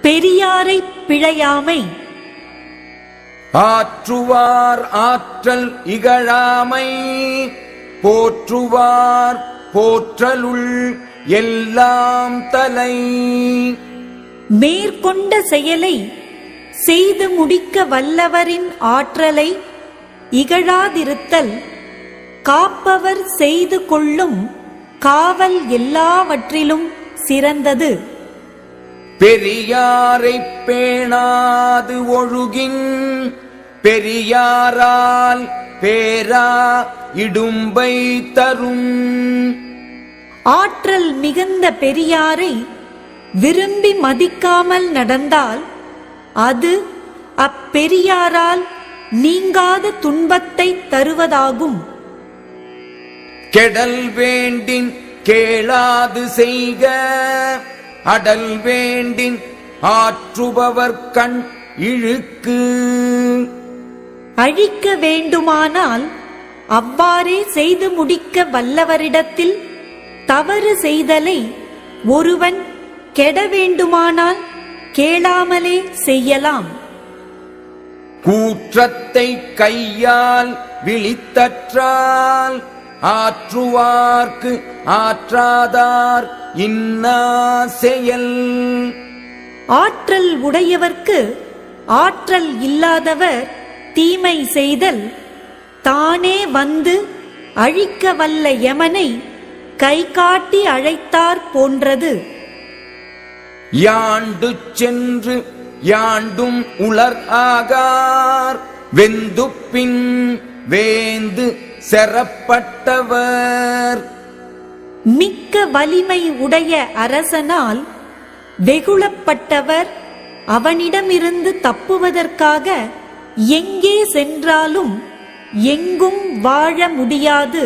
பெரியாரை பிழையாமை. ஆற்றுவார் ஆற்றல் இகழாமை, போற்றுவார் போற்றலுள் எல்லாம் தலை. மேற்கொண்ட செயலை செய்து முடிக்க வல்லவரின் ஆற்றலை இகழாதிருத்தல் காப்பவர் செய்து கொள்ளும் காவல் எல்லாவற்றிலும் சிறந்தது. பெரியாரை பேணாது ஒழுகின், பெரியாரால் பேரா இடும்பை தரும். ஆற்றல் மிகுந்த பெரியாரை விரும்பி மதிக்காமல் நடந்தால் அது அப்பெரியாரால் நீங்காத துன்பத்தை தருவதாகும். கெடல் வேண்டின் கேளாது செய்க, அடல் வேண்டின் ஆற்றுபவர் கண் இழுக்கு. அழிக்க வேண்டுமானால் அவ்வாறே செய்து முடிக்க வல்லவரிடத்தில் தவறு செய்தலை ஒருவன் கெட வேண்டுமானால் கேளாமலே செய்யலாம். கூற்றத்தை கையால் விழித்தற்றால் ஆற்றுவார்க்கு ஆற்றாதார் இன்னா செயல். ஆற்றல் உடையவர்க்கு ஆற்றல் இல்லாதவர் தீமை செய்தல் தானே வந்து அழிக்க வல்ல யமனை கை காட்டி அழைத்தார் போன்றது. யாண்டு சென்று யாண்டும் உலர் ஆகார், வெந்துப்பின் வேந்து செறப்பட்டவர். மிக்க வலிமை உடைய அரசனால் வெகுளப்பட்டவர் அவனிடமிருந்து தப்புவதற்காக எங்கே சென்றாலும் எங்கும் வாழ முடியாது.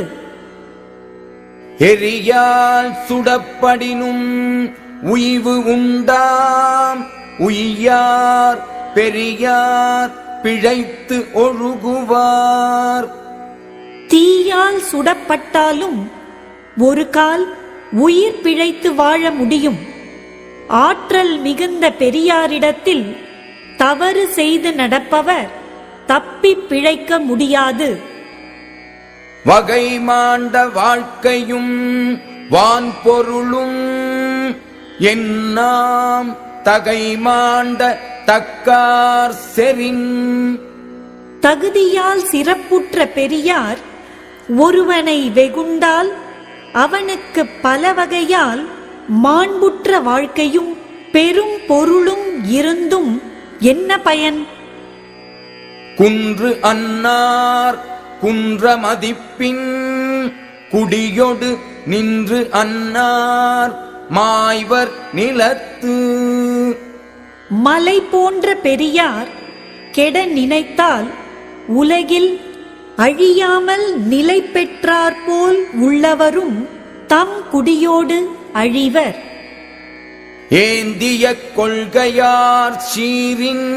எரியால் சுடப்படினும் உய்வு உண்டாம், உய்யார் பெரியார் பிழைத்து ஒழுகுவார். தீயால் சுடப்பட்டாலும் ஒரு கால் உயிர் பிழைத்து வாழ முடியும். ஆற்றல் மிகுந்த பெரியாரிடத்தில் தவறு செய்து நடப்பவர் தப்பி பிழைக்க முடியாது. வகை மாண்ட வாழ்க்கையும் வான்பொருளும் என்னாம் தகை மாண்ட தக்கார் செறின். தகுதியால் சிறப்புற்ற பெரியார் ஒருவனை வெகுண்டால் அவனுக்கு பல வகையால் மாண்புற்ற வாழ்க்கையும் பெரும் பொருளும் இருந்தும் என்ன பயன்? குன்று அன்னார் குன்ற மதிப்பின், குடியொடு நின்று அன்னார் மாய்வர் நிலத்து. மலை போன்ற பெரியார் கெட நினைத்தால் உலகில் அழியாமல் நிலை பெற்றாற்போல் உள்ளவரும் தம் குடியோடு அழிவர். ஏந்திய கொள்கையார் சீரின்,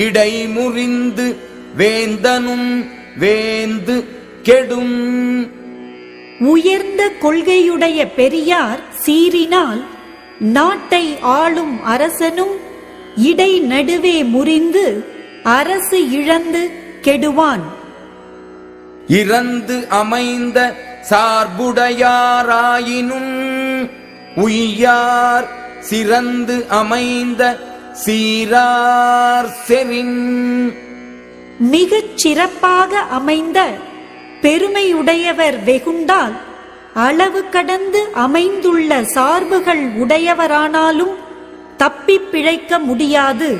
இடை முறிந்து வேந்தனும் வேந்து கெடும். உயர்ந்த கொள்கையுடைய பெரியார் சீறினால் நாட்டை ஆளும் அரசனும் இடை நடுவே முறிந்து அரசு இழந்து கெடுவான். இறந்து அமைந்த சார்புடையாராயினும் உய்யார் சிறந்து அமைந்த சீரார் செறின். மிகச் சிறப்பாக அமைந்த பெருமையுடையவர் வெகுண்டால் அளவு கடந்து அமைந்துள்ள சார்புகள் உடையவரானாலும் தப்பி பிழைக்க முடியாது.